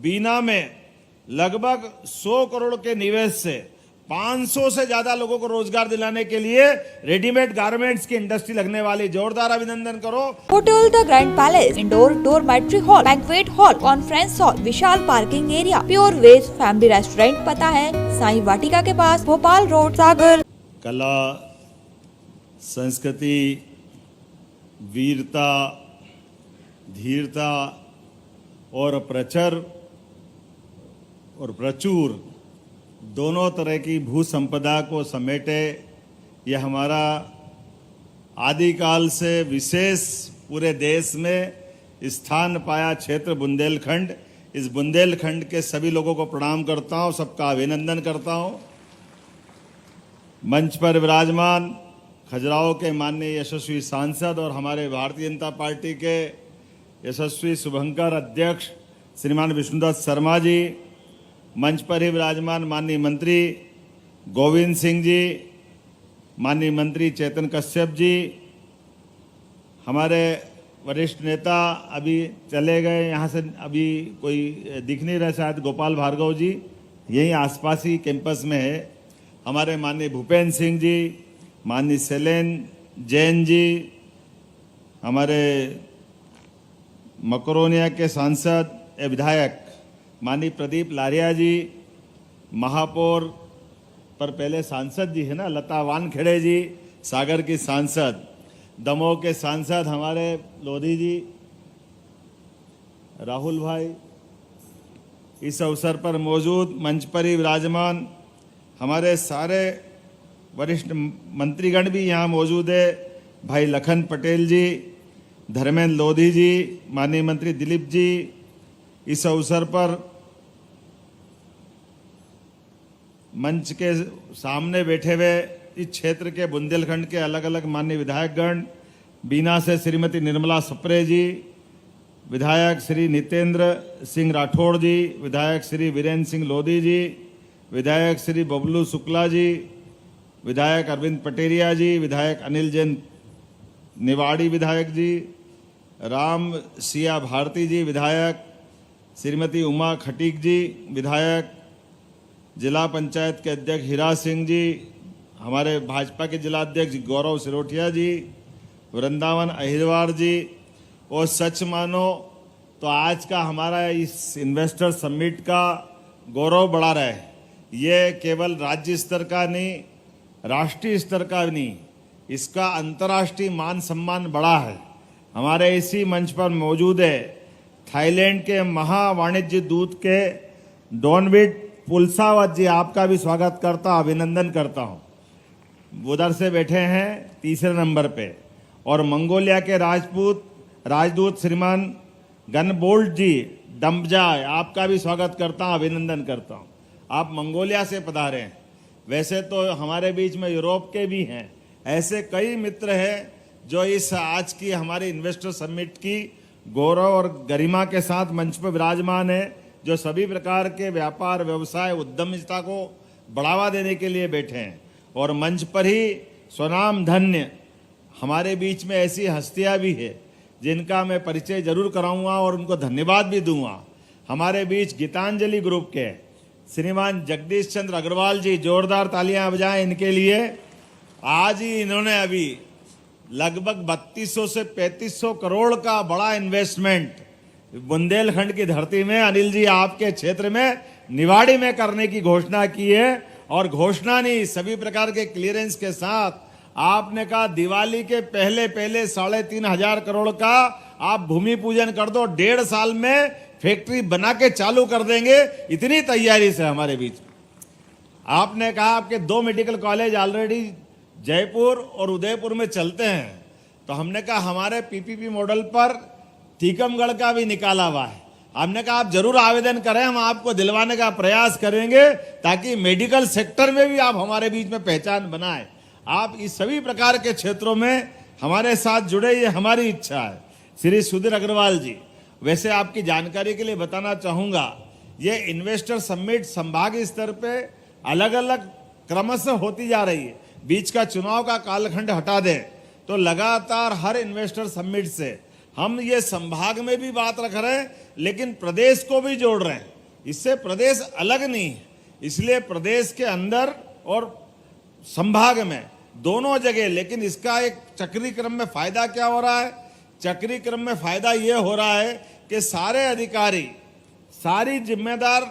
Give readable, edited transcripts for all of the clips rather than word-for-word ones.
बीना में लगभग 100 करोड़ के निवेश से 500 से ज्यादा लोगों को रोजगार दिलाने के लिए रेडीमेड गारमेंट्स की इंडस्ट्री लगने वाली। जोरदार अभिनंदन करो। Hotel the grand palace, indoor dormitory hall, banquet hall, conference hall, विशाल parking area, pure veg family restaurant. पता है साईं वाटिका के पास, भोपाल रोड, सागर। कला, संस्कृति, वीरता, धीरता और प्रचुर दोनों तरह की भू संपदा को समेटे यह हमारा आदिकाल से विशेष पूरे देश में स्थान पाया क्षेत्र बुंदेलखंड। इस बुंदेलखंड के सभी लोगों को प्रणाम करता हूं, सबका अभिनंदन करता हूं। मंच पर विराजमान खजुराहो के माननीय यशस्वी सांसद और हमारे भारतीय जनता पार्टी के यशस्वी शुभंकर अध्यक्ष श्रीमान विष्णुदत्त शर्मा जी, मंच पर ही विराजमान माननीय मंत्री गोविंद सिंह जी, माननीय मंत्री चेतन कश्यप जी, हमारे वरिष्ठ नेता अभी चले गए, यहाँ से अभी कोई दिख नहीं रहा, शायद गोपाल भार्गव जी यहीं आसपास ही कैंपस में है, हमारे माननीय भूपेंद्र सिंह जी, माननीय शैलेन जैन जी, हमारे मकरोनिया के सांसद विधायक माननीय प्रदीप लारिया जी, महापौर पर पहले सांसद जी है ना लता वानखेड़े जी, सागर की सांसद, दमोह के सांसद हमारे लोधी जी, राहुल भाई, इस अवसर पर मौजूद मंच पर ही विराजमान हमारे सारे वरिष्ठ मंत्रीगण भी यहाँ मौजूद है, भाई लखन पटेल जी, धर्मेंद्र लोधी जी, माननीय मंत्री दिलीप जी। इस अवसर पर मंच के सामने बैठे हुए इस क्षेत्र के बुंदेलखंड के अलग अलग माननीय विधायकगण, बीना से श्रीमती निर्मला सप्रे जी, विधायक श्री नितेंद्र सिंह राठौड़ जी, विधायक श्री वीरेंद्र सिंह लोधी जी, विधायक श्री बबलू शुक्ला जी, विधायक अरविंद पटेरिया जी, विधायक अनिल जैन निवाड़ी विधायक जी, राम सिया भारती जी विधायक, श्रीमती उमा खटीक जी विधायक, जिला पंचायत के अध्यक्ष हीरा सिंह जी, हमारे भाजपा के जिला अध्यक्ष गौरव सिरोठिया जी, वृंदावन अहिरवार जी। और सच मानो तो आज का हमारा इस इन्वेस्टर समिट का गौरव बढ़ा रहा है। ये केवल राज्य स्तर का नहीं, राष्ट्रीय स्तर का नहीं, इसका अंतर्राष्ट्रीय मान सम्मान बढ़ा है। हमारे इसी मंच पर मौजूद है थाईलैंड के महावाणिज्य दूत के डॉनविट पुलसावत जी, आपका भी स्वागत करता, अभिनंदन करता हूं। उधर से बैठे हैं तीसरे नंबर पे। और मंगोलिया के राजदूत श्रीमान गनबोल्ट जी डम्बजाय, आपका भी स्वागत करता हूं, अभिनंदन करता हूं। आप मंगोलिया से पधारे हैं। वैसे तो हमारे बीच में यूरोप के भी हैं, ऐसे कई मित्र हैं जो इस आज की हमारी इन्वेस्टर समिट की गौरव और गरिमा के साथ मंच पर विराजमान है, जो सभी प्रकार के व्यापार, व्यवसाय, उद्यमिता को बढ़ावा देने के लिए बैठे हैं। और मंच पर ही स्वनाम धन्य हमारे बीच में ऐसी हस्तियां भी है जिनका मैं परिचय जरूर कराऊंगा और उनको धन्यवाद भी दूंगा। हमारे बीच गीतांजलि ग्रुप के श्रीमान जगदीश चंद्र अग्रवाल जी, जोरदार तालियां बजाएं इनके लिए। आज ही इन्होंने अभी लगभग 3200 से 3500 करोड़ का बड़ा इन्वेस्टमेंट बुंदेलखंड की धरती में, अनिल जी आपके क्षेत्र में निवाड़ी में करने की घोषणा की है। और घोषणा नहीं, सभी प्रकार के क्लियरेंस के साथ आपने कहा दिवाली के पहले 3,500 करोड़ का आप भूमि पूजन कर दो, 1.5 साल में फैक्ट्री बना के चालू कर देंगे, इतनी तैयारी से हमारे बीच। आपने कहा आपके 2 मेडिकल कॉलेज ऑलरेडी जयपुर और उदयपुर में चलते हैं, तो हमने कहा हमारे पीपीपी मॉडल पर टीकमगढ़ का भी निकाला हुआ है। हमने कहा आप जरूर आवेदन करें, हम आपको दिलवाने का प्रयास करेंगे ताकि मेडिकल सेक्टर में भी आप हमारे बीच में पहचान बनाएं। आप इस सभी प्रकार के क्षेत्रों में हमारे साथ जुड़े, ये हमारी इच्छा है। श्री सुधीर अग्रवाल जी, वैसे आपकी जानकारी के लिए बताना चाहूंगा, ये इन्वेस्टर समिट संभागीय स्तर पे अलग अलग क्रमशः होती जा रही है। बीच का चुनाव का कालखंड हटा दें तो लगातार हर इन्वेस्टर समिट से हम ये संभाग में भी बात रख रहे हैं, लेकिन प्रदेश को भी जोड़ रहे हैं। इससे प्रदेश अलग नहीं है। इसलिए प्रदेश के अंदर और संभाग में दोनों जगह, लेकिन इसका एक चक्री क्रम में फायदा क्या हो रहा है? चक्री क्रम में फायदा ये हो रहा है कि सारे अधिकारी, सारी जिम्मेदार,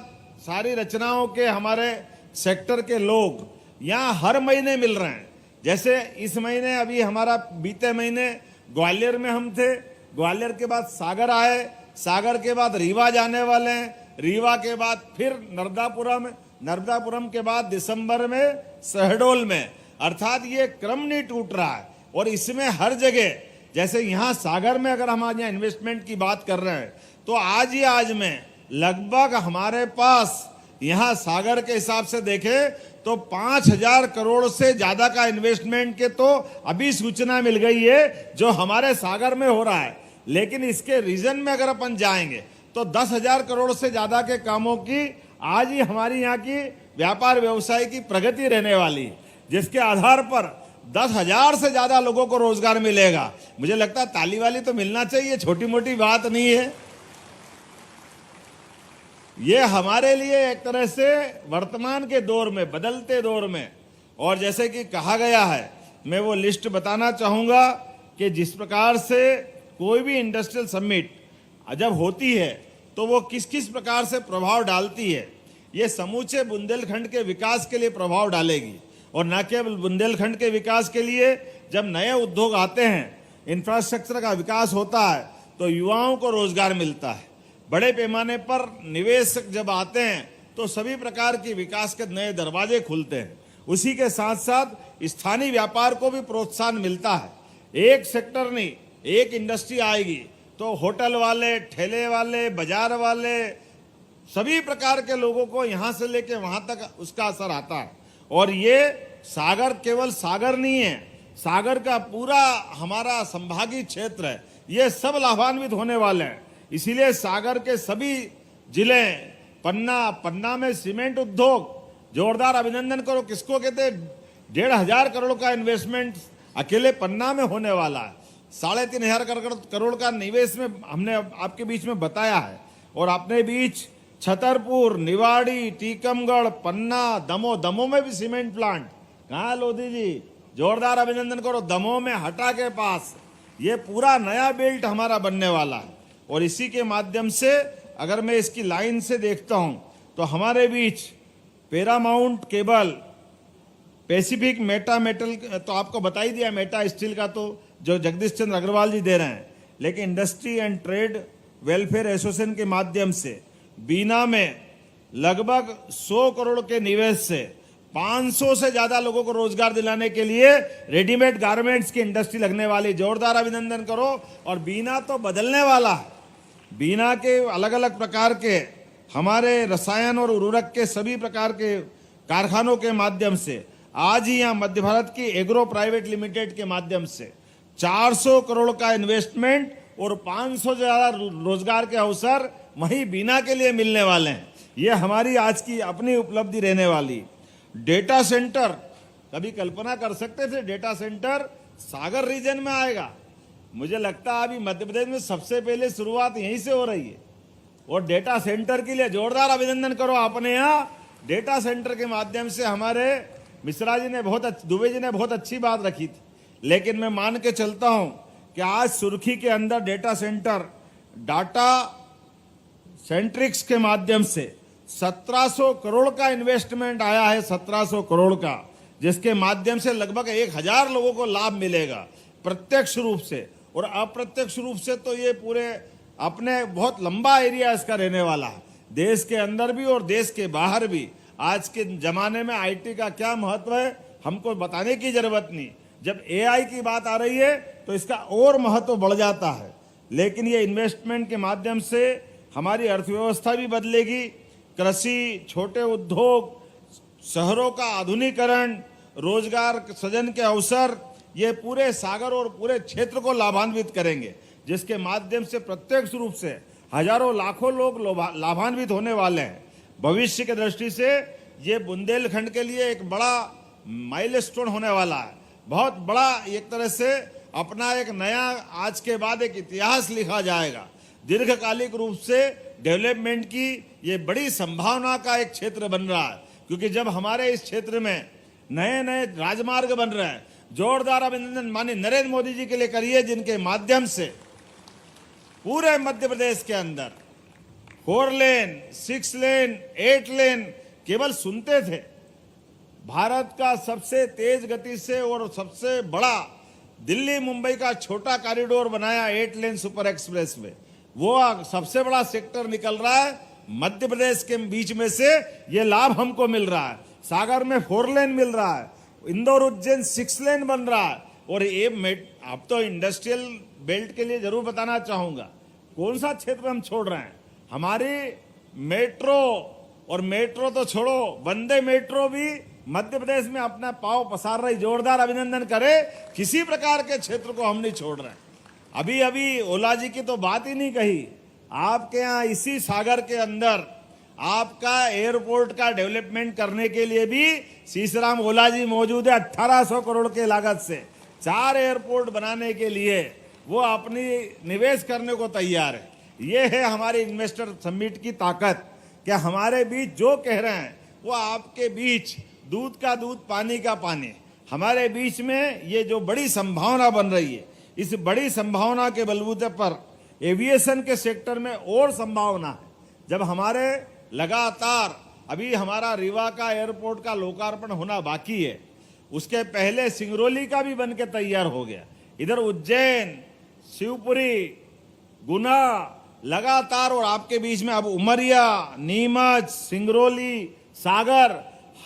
सारी रचनाओं के हमारे सेक्टर के लोग यहाँ हर महीने मिल रहे हैं। जैसे इस महीने, अभी हमारा बीते महीने ग्वालियर में हम थे, ग्वालियर के बाद सागर आए, सागर के बाद रीवा जाने वाले हैं, रीवा के बाद फिर नर्मदापुरम, नर्मदापुरम के बाद दिसंबर में शहडोल में। अर्थात ये क्रम नहीं टूट रहा है। और इसमें हर जगह, जैसे यहाँ सागर में अगर हम आज यहाँ इन्वेस्टमेंट की बात कर रहे हैं, तो आज ही आज में लगभग हमारे पास यहाँ सागर के हिसाब से देखें तो 5,000 करोड़ से ज्यादा का इन्वेस्टमेंट के तो अभी सूचना मिल गई है जो हमारे सागर में हो रहा है। लेकिन इसके रीजन में अगर अपन जाएंगे तो 10,000 करोड़ से ज्यादा के कामों की आज ही हमारी यहाँ की व्यापार व्यवसाय की प्रगति रहने वाली है, जिसके आधार पर 10,000 से ज्यादा लोगों को रोजगार मिलेगा। मुझे लगता है ताली वाली तो मिलना चाहिए, छोटी मोटी बात नहीं है। ये हमारे लिए एक तरह से वर्तमान के दौर में, बदलते दौर में, और जैसे कि कहा गया है, मैं वो लिस्ट बताना चाहूंगा कि जिस प्रकार से कोई भी इंडस्ट्रियल समिट जब होती है तो वो किस किस प्रकार से प्रभाव डालती है। ये समूचे बुंदेलखंड के विकास के लिए प्रभाव डालेगी, और न केवल बुंदेलखंड के विकास के लिए, जब नए उद्योग आते हैं, इंफ्रास्ट्रक्चर का विकास होता है तो युवाओं को रोजगार मिलता है। बड़े पैमाने पर निवेशक जब आते हैं तो सभी प्रकार की विकास के नए दरवाजे खुलते हैं। उसी के साथ साथ स्थानीय व्यापार को भी प्रोत्साहन मिलता है। एक सेक्टर नहीं, एक इंडस्ट्री आएगी तो होटल वाले, ठेले वाले, बाजार वाले, सभी प्रकार के लोगों को यहाँ से लेके वहां तक उसका असर आता है। और ये सागर केवल सागर नहीं है, सागर का पूरा हमारा संभागीय क्षेत्र है, ये सब लाभान्वित होने वाले हैं। इसीलिए सागर के सभी जिले, पन्ना में सीमेंट उद्योग, जोरदार अभिनंदन करो। किसको कहते हैं? 1,500 करोड़ का इन्वेस्टमेंट अकेले पन्ना में होने वाला है। 3,500 करोड़ का निवेश में हमने आपके बीच में बताया है। और अपने बीच छतरपुर, निवाड़ी, टीकमगढ़, पन्ना, दमोह में भी सीमेंट प्लांट। कहाँ लोधी जी, जोरदार अभिनंदन करो। दमोह में हटा के पास ये पूरा नया बेल्ट हमारा बनने वाला है। और इसी के माध्यम से अगर मैं इसकी लाइन से देखता हूं तो हमारे बीच Paramount cable, Pacific meta metal, तो आपको बता ही दिया, मेटा स्टील का तो जो जगदीश चंद्र अग्रवाल जी दे रहे हैं। लेकिन industry and trade welfare association के माध्यम से बीना में लगभग 100 करोड़ के निवेश से 500 से ज्यादा लोगों को रोजगार दिलाने के लिए रेडीमेड गारमेंट्स की इंडस्ट्री लगने वाली। जोरदार अभिनंदन करो। और बीना तो बदलने वाला है। बीना के अलग अलग प्रकार के हमारे रसायन और उर्वरक के सभी प्रकार के कारखानों के माध्यम से आज ही यहाँ मध्य भारत की एग्रो प्राइवेट लिमिटेड के माध्यम से 400 करोड़ का इन्वेस्टमेंट और 500 से ज्यादा रोजगार के अवसर वहीं बीना के लिए मिलने वाले हैं। ये हमारी आज की अपनी उपलब्धि रहने वाली। डेटा सेंटर, कभी कल्पना कर सकते थे डेटा सेंटर सागर रीजन में आएगा? मुझे लगता है अभी मध्य प्रदेश में सबसे पहले शुरुआत यहीं से हो रही है। और डेटा सेंटर के लिए जोरदार अभिनंदन करो। अपने यहाँ डेटा सेंटर के माध्यम से हमारे मिश्रा जी ने दुबे जी ने बहुत अच्छी बात रखी थी। लेकिन मैं मान के चलता हूं कि आज सुर्खी के अंदर डेटा सेंटर, डाटा सेंट्रिक्स के माध्यम से 1700 करोड़ का इन्वेस्टमेंट आया है, 1700 करोड़ का, जिसके माध्यम से लगभग 1,000 लोगों को लाभ मिलेगा प्रत्यक्ष रूप से। और अप्रत्यक्ष रूप से तो ये पूरे अपने बहुत लंबा एरिया इसका रहने वाला है, देश के अंदर भी और देश के बाहर भी। आज के जमाने में आईटी का क्या महत्व है हमको बताने की जरूरत नहीं। जब एआई की बात आ रही है तो इसका और महत्व बढ़ जाता है। लेकिन ये इन्वेस्टमेंट के माध्यम से हमारी अर्थव्यवस्था भी बदलेगी। कृषि, छोटे उद्योग, शहरों का आधुनिकीकरण, रोजगार सृजन के अवसर, ये पूरे सागर और पूरे क्षेत्र को लाभान्वित करेंगे, जिसके माध्यम से प्रत्यक्ष रूप से हजारों लाखों लोग लाभान्वित होने वाले हैं। भविष्य की दृष्टि से ये बुंदेलखंड के लिए एक बड़ा माइलस्टोन होने वाला है। बहुत बड़ा एक तरह से अपना एक नया आज के बाद एक इतिहास लिखा जाएगा। दीर्घकालिक रूप से डेवलपमेंट की ये बड़ी संभावना का एक क्षेत्र बन रहा है, क्योंकि जब हमारे इस क्षेत्र में नए नए राजमार्ग बन रहे हैं, जोरदार अभिनंदन माननीय नरेंद्र मोदी जी के लिए करिए, जिनके माध्यम से पूरे मध्य प्रदेश के अंदर 4 लेन, 6 लेन, 8 लेन केवल सुनते थे। भारत का सबसे तेज गति से और सबसे बड़ा दिल्ली मुंबई का छोटा कॉरिडोर बनाया 8 लेन सुपर एक्सप्रेस वे, वो सबसे बड़ा सेक्टर निकल रहा है मध्य प्रदेश के बीच में से, ये लाभ हमको मिल रहा है। सागर में 4 लेन मिल रहा है, इंदौर उज्जैन 6 लेन बन रहा है। और ये अब तो इंडस्ट्रियल बेल्ट के लिए जरूर बताना चाहूंगा, कौन सा क्षेत्र हम छोड़ रहे हैं। हमारी मेट्रो, और मेट्रो तो छोड़ो, वंदे मेट्रो भी मध्य प्रदेश में अपना पांव पसार रही, जोरदार अभिनंदन करे। किसी प्रकार के क्षेत्र को हम नहीं छोड़ रहे हैं। अभी अभी ओला जी की तो बात ही नहीं कही, आपके यहाँ इसी सागर के अंदर आपका एयरपोर्ट का डेवलपमेंट करने के लिए भी सीसराम ओला जी मौजूद है। 1800 करोड़ के लागत से 4 एयरपोर्ट बनाने के लिए वो अपनी निवेश करने को तैयार है। ये है हमारे इन्वेस्टर समिट की ताकत, कि हमारे बीच जो कह रहे हैं वो आपके बीच दूध का दूध पानी का पानी। हमारे बीच में ये जो बड़ी संभावना बन रही है, इस बड़ी संभावना के बलबूते पर एविएशन के सेक्टर में और संभावना है। जब हमारे लगातार अभी हमारा रीवा का एयरपोर्ट का लोकार्पण होना बाकी है, उसके पहले सिंगरौली का भी बनके तैयार हो गया। इधर उज्जैन, शिवपुरी, गुना लगातार, और आपके बीच में अब उमरिया, नीमच, सिंगरौली, सागर,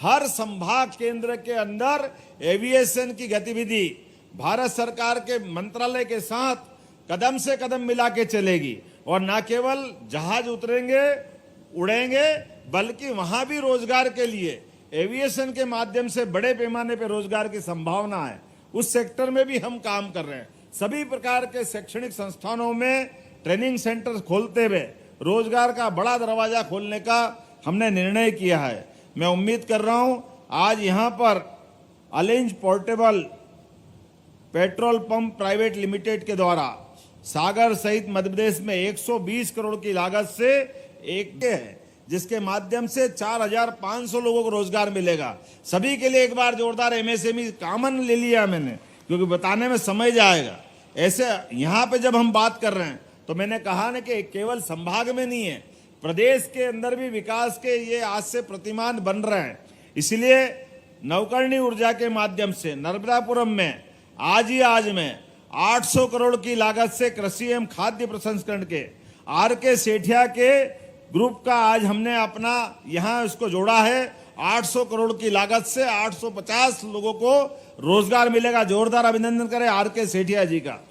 हर संभाग केंद्र के अंदर एविएशन की गतिविधि भारत सरकार के मंत्रालय के साथ कदम से कदम मिला के चलेगी। और न केवल जहाज उतरेंगे उड़ेंगे, बल्कि वहां भी रोजगार के लिए एविएशन के माध्यम से बड़े पैमाने पर रोजगार की संभावना है। उस सेक्टर में भी हम काम कर रहे हैं। सभी प्रकार के शैक्षणिक संस्थानों में ट्रेनिंग सेंटर खोलते हुए रोजगार का बड़ा दरवाजा खोलने का हमने निर्णय किया है। मैं उम्मीद कर रहा हूं आज यहां पर अलेंज portable petrol pump private limited के द्वारा सागर सहित मध्य प्रदेश में 120 करोड़ की लागत से एक है, जिसके माध्यम से 4500 लोगों को रोजगार मिलेगा। सभी के लिए एक बार जोरदार एमएसएमई कॉमन ले लिया मैंने, क्योंकि बताने में समय जाएगा। ऐसे यहां पे जब हम बात कर रहे हैं तो मैंने कहा ना कि केवल संभाग में नहीं है, प्रदेश के अंदर भी विकास के ये आज से प्रतिमान बन रहे हैं। इसलिए नवकरणीय ऊर्जा के माध्यम से नर्मदापुरम में आज में 800 करोड़ की लागत से कृषि एवं खाद्य प्रसंस्करण के आर.के. सेठिया के ग्रुप का आज हमने अपना यहां इसको जोड़ा है। 800 करोड़ की लागत से 850 लोगों को रोजगार मिलेगा। जोरदार अभिनंदन करें आर.के. सेठिया जी का।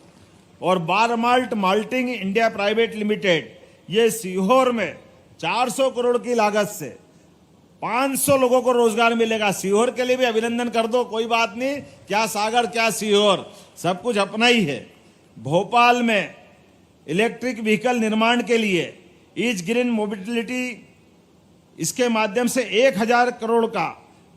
और bar malt malting India private limited, ये सीहोर में 400 करोड़ की लागत से 500 लोगों को रोजगार मिलेगा। सीहोर के लिए भी अभिनंदन कर दो, कोई बात नहीं, क्या सागर क्या सीहोर, सब कुछ अपना ही है। भोपाल में इलेक्ट्रिक व्हीकल निर्माण के लिए ईज ग्रीन मोबिलिटी, इसके माध्यम से 1000 करोड़ का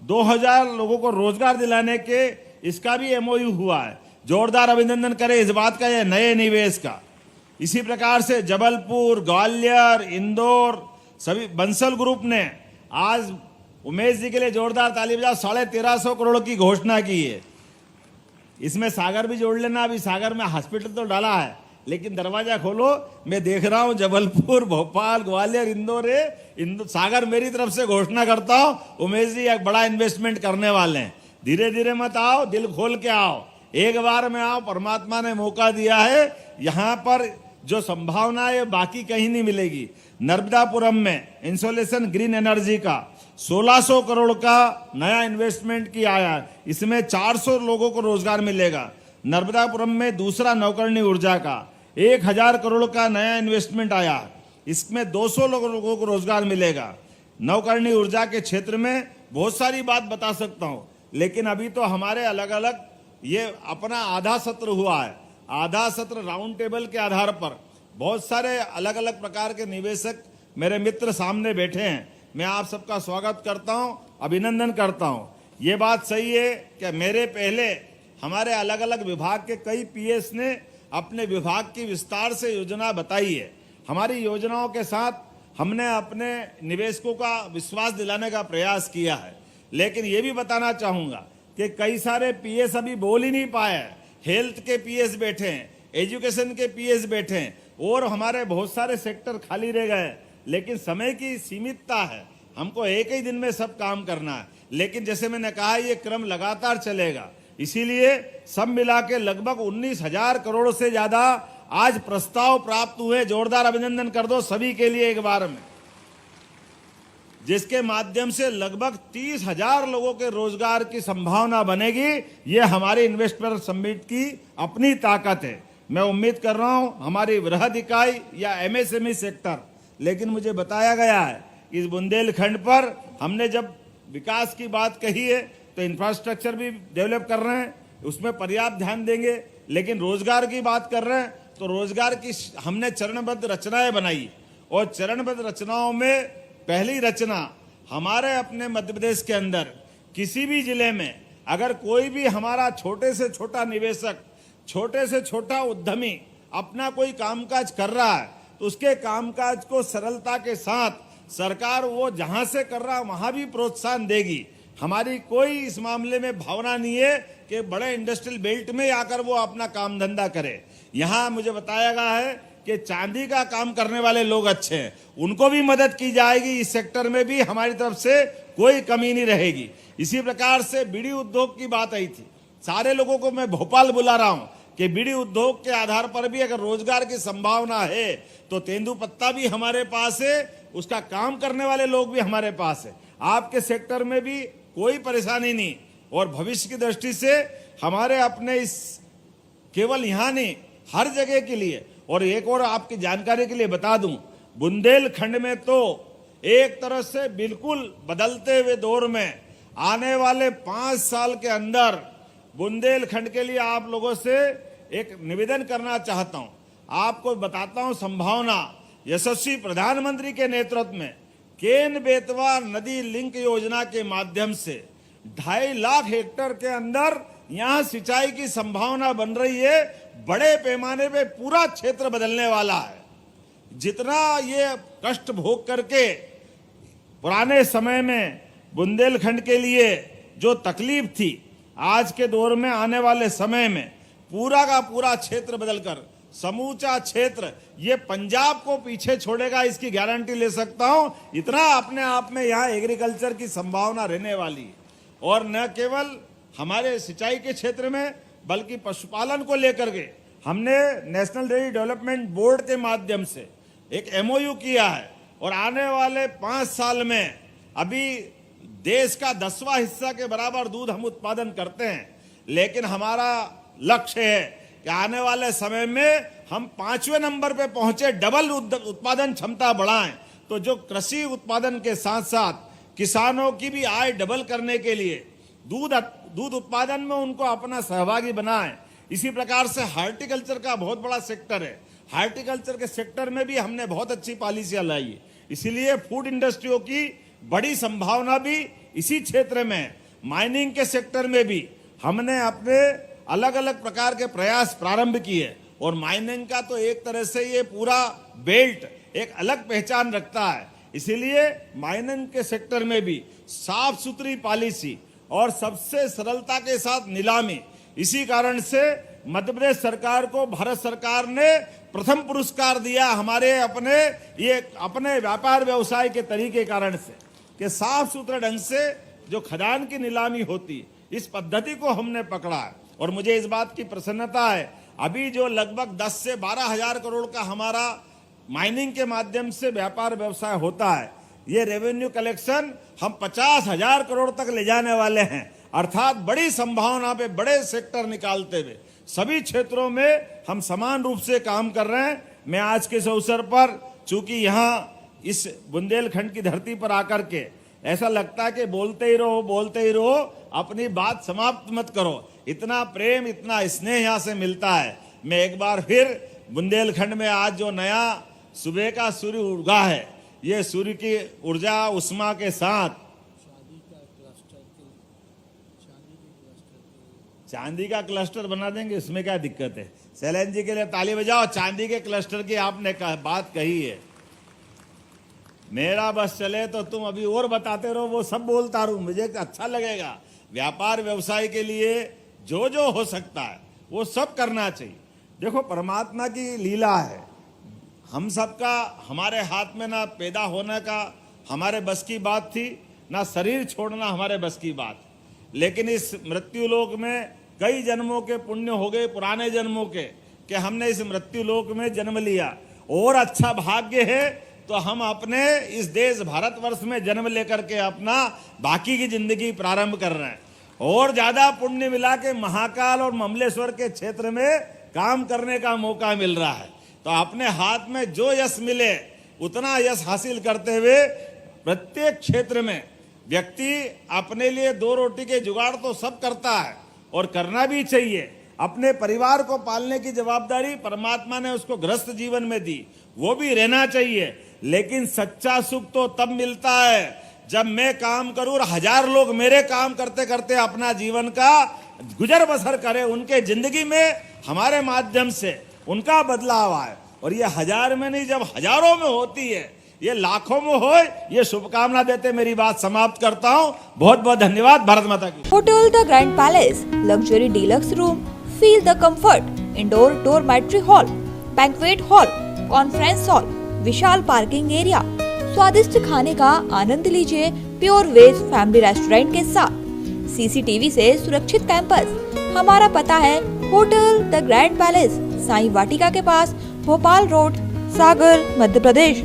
2000 लोगों को रोजगार दिलाने के इसका भी एमओयू हुआ है। जोरदार अभिनंदन करें इस बात का, ये नए निवेश का। इसी प्रकार से जबलपुर, ग्वालियर, इंदौर, सभी बंसल ग्रुप ने आज उमेश जी के लिए जोरदार ताली बजाओ, 1350 करोड़ की घोषणा की है। इसमें सागर भी जोड़ लेना। अभी सागर में हॉस्पिटल तो डाला है, लेकिन दरवाजा खोलो, मैं देख रहा हूं जबलपुर, भोपाल, ग्वालियर, इंदौर, सागर मेरी तरफ से घोषणा करता हूं, उमेश जी एक बड़ा इन्वेस्टमेंट करने वाले हैं। धीरे धीरे मत आओ, दिल खोल के आओ, एक बार में आओ। परमात्मा ने मौका दिया है, यहां पर जो संभावना है बाकी कहीं नहीं मिलेगी। नर्मदापुरम में इंसोलेशन ग्रीन एनर्जी का 1600 करोड़ का नया इन्वेस्टमेंट किया है, इसमें 400 लोगों को रोजगार मिलेगा। नर्मदापुरम में दूसरा नवकरणीय ऊर्जा का 1000 करोड़ का नया इन्वेस्टमेंट आया, इसमें 200 लोगों को रोजगार मिलेगा। नवकरणीय ऊर्जा के क्षेत्र में बहुत सारी बात बता सकता हूं, लेकिन अभी तो हमारे अलग अलग ये अपना आधा सत्र हुआ है। आधा सत्र राउंड टेबल के आधार पर बहुत सारे अलग अलग प्रकार के निवेशक मेरे मित्र सामने बैठे हैं। मैं आप सबका स्वागत करता हूं, अभिनंदन करता हूं। ये बात सही है कि मेरे पहले हमारे अलग अलग विभाग के कई पीएस ने अपने विभाग की विस्तार से योजना बताई है। हमारी योजनाओं के साथ हमने अपने निवेशकों का विश्वास दिलाने का प्रयास किया है। लेकिन ये भी बताना चाहूँगा कि कई सारे पीएस अभी बोल ही नहीं पाए। हेल्थ के पीएस बैठे हैं, एजुकेशन के पीएस बैठे हैं और हमारे बहुत सारे सेक्टर खाली रह गए। लेकिन समय की सीमितता है, हमको एक ही दिन में सब काम करना है। लेकिन जैसे मैंने कहा, ये क्रम लगातार चलेगा। इसीलिए सब मिला के लगभग 19,000 करोड़ से ज्यादा आज प्रस्ताव प्राप्त हुए। जोरदार अभिनंदन कर दो सभी के लिए एक बार में, जिसके माध्यम से लगभग 30,000 लोगों के रोजगार की संभावना बनेगी। ये हमारी इन्वेस्टर समिट की अपनी ताकत है। मैं उम्मीद कर रहा हूं हमारी वृहद इकाई या एमएसएमई सेक्टर, लेकिन मुझे बताया गया है इस बुंदेलखंड पर हमने जब विकास की बात कही है तो इंफ्रास्ट्रक्चर भी डेवलप कर रहे हैं, उसमें पर्याप्त ध्यान देंगे। लेकिन रोजगार की बात कर रहे हैं तो रोजगार की हमने चरणबद्ध रचनाएं बनाई और चरणबद्ध रचनाओं में पहली रचना हमारे अपने मध्य प्रदेश के अंदर किसी भी जिले में अगर कोई भी हमारा छोटे से छोटा निवेशक, छोटे से छोटा उद्यमी अपना कोई कामकाज कर रहा है तो उसके कामकाज को सरलता के साथ सरकार वो जहां से कर रहा है वहां भी प्रोत्साहन देगी। हमारी कोई इस मामले में भावना नहीं है कि बड़े इंडस्ट्रियल बेल्ट में आकर वो अपना काम धंधा करे। यहाँ मुझे बताया गया है कि चांदी का काम करने वाले लोग अच्छे हैं, उनको भी मदद की जाएगी। इस सेक्टर में भी हमारी तरफ से कोई कमी नहीं रहेगी। इसी प्रकार से बीड़ी उद्योग की बात आई थी। सारे लोगों को मैं भोपाल बुला रहा हूं कि बीड़ी उद्योग के आधार पर भी अगर रोजगार की संभावना है तो तेंदुपत्ता भी हमारे पास है, उसका काम करने वाले लोग भी हमारे पास है। आपके सेक्टर में भी कोई परेशानी नहीं। और भविष्य की दृष्टि से हमारे अपने इस केवल यहाँ नहीं हर जगह के लिए, और एक और आपकी जानकारी के लिए बता दूं, बुंदेलखंड में तो एक तरह से बिल्कुल बदलते हुए दौर में आने वाले 5 साल के अंदर बुंदेलखंड के लिए आप लोगों से एक निवेदन करना चाहता हूं। आपको बताता हूं संभावना। यशस्वी प्रधानमंत्री के नेतृत्व में केन बेतवा नदी लिंक योजना के माध्यम से 2.5 लाख हेक्टेयर के अंदर यहाँ सिंचाई की संभावना बन रही है। बड़े पैमाने पे पूरा क्षेत्र बदलने वाला है। जितना ये कष्ट भोग करके पुराने समय में बुंदेलखंड के लिए जो तकलीफ थी, आज के दौर में आने वाले समय में पूरा का पूरा क्षेत्र बदलकर समूचा क्षेत्र ये पंजाब को पीछे छोड़ेगा, इसकी गारंटी ले सकता हूं। इतना अपने आप में यहाँ एग्रीकल्चर की संभावना रहने वाली है। और न केवल हमारे सिंचाई के क्षेत्र में बल्कि पशुपालन को लेकर के हमने नेशनल डेयरी डेवलपमेंट बोर्ड के माध्यम से एक एमओयू किया है और आने वाले 5 साल में अभी देश का 10वां हिस्सा के बराबर दूध हम उत्पादन करते हैं। लेकिन हमारा लक्ष्य है कि आने वाले समय में हम 5वें नंबर पे पहुंचे, डबल उत्पादन क्षमता बढ़ाएं। तो जो कृषि उत्पादन के साथ साथ किसानों की भी आय डबल करने के लिए दूध उत्पादन में उनको अपना सहभागी बनाएं। इसी प्रकार से हार्टिकल्चर का बहुत बड़ा सेक्टर है। हार्टिकल्चर के सेक्टर में भी हमने बहुत अच्छी पॉलिसियां लाई है। इसीलिए फूड इंडस्ट्रियों की बड़ी संभावना भी इसी क्षेत्र में। माइनिंग के सेक्टर में भी हमने अपने अलग अलग प्रकार के प्रयास प्रारंभ किए और माइनिंग का तो एक तरह से ये पूरा बेल्ट एक अलग पहचान रखता है। इसीलिए माइनिंग के सेक्टर में भी साफ सुथरी पॉलिसी और सबसे सरलता के साथ नीलामी। इसी कारण से मध्य प्रदेश सरकार को भारत सरकार ने प्रथम पुरस्कार दिया हमारे अपने व्यापार व्यवसाय के तरीके कारण से कि साफ सुथरे ढंग से जो खदान की नीलामी होती, इस पद्धति को हमने पकड़ा है। और मुझे इस बात की प्रसन्नता है, अभी जो लगभग 10 से 12 हजार करोड़ का हमारा माइनिंग के माध्यम से व्यापार व्यवसाय होता है, ये रेवेन्यू कलेक्शन हम 50,000 करोड़ तक ले जाने वाले हैं। अर्थात बड़ी संभावना पे बड़े सेक्टर निकालते हुए सभी क्षेत्रों में हम समान रूप से काम कर रहे हैं। मैं आज के इस अवसर पर, चूंकि यहाँ इस बुंदेलखंड की धरती पर आकर के ऐसा लगता है कि बोलते ही रहो, अपनी बात समाप्त मत करो। इतना प्रेम, इतना स्नेह यहाँ से मिलता है। मैं एक बार फिर बुंदेलखंड में आज जो नया सुबह का सूर्य उगा है, ये सूर्य की ऊर्जा उष्मा के साथ चांदी का क्लस्टर बना देंगे, इसमें क्या दिक्कत है। शैलेंद्र जी के लिए ताली बजाओ। चांदी के क्लस्टर की आपने बात कही है। मेरा बस चले तो तुम अभी और बताते रहो, वो सब बोलता रहूं, मुझे अच्छा लगेगा। व्यापार व्यवसाय के लिए जो जो हो सकता है वो सब करना चाहिए। देखो, परमात्मा की लीला है, हम सबका हमारे हाथ में ना पैदा होने का हमारे बस की बात थी, ना शरीर छोड़ना हमारे बस की बात। लेकिन इस मृत्यु लोक में कई जन्मों के पुण्य हो गए, पुराने जन्मों के, कि हमने इस मृत्यु लोक में जन्म लिया। और अच्छा भाग्य है तो हम अपने इस देश भारतवर्ष में जन्म लेकर के अपना बाकी की जिंदगी प्रारंभ कर रहे हैं। और ज्यादा पुण्य मिला के महाकाल और ममलेश्वर के क्षेत्र में काम करने का मौका मिल रहा है। तो अपने हाथ में जो यश मिले उतना यश हासिल करते हुए प्रत्येक क्षेत्र में व्यक्ति अपने लिए दो रोटी के जुगाड़ तो सब करता है और करना भी चाहिए। अपने परिवार को पालने की जवाबदारी परमात्मा ने उसको गृहस्थ जीवन में दी, वो भी रहना चाहिए। लेकिन सच्चा सुख तो तब मिलता है जब मैं काम करूं और 1000 लोग मेरे काम करते करते अपना जीवन का गुजर बसर करें, उनके जिंदगी में हमारे माध्यम से उनका बदलाव आए। और ये 1000 में नहीं, जब हजारों में होती है, ये लाखों में हो, ये शुभकामना देते मेरी बात समाप्त करता हूं। बहुत बहुत धन्यवाद। भारत माता की। Hotel the grand palace, luxury deluxe room, feel the comfort, indoor dormitory hall, banquet hall, conference hall, विशाल पार्किंग एरिया, स्वादिष्ट खाने का आनंद लीजिए प्योर वेज फैमिली रेस्टोरेंट के साथ। सीसीटीवी से सुरक्षित कैंपस। हमारा पता है hotel the grand palace, Sai Vatika के पास, भोपाल रोड, सागर, मध्य प्रदेश।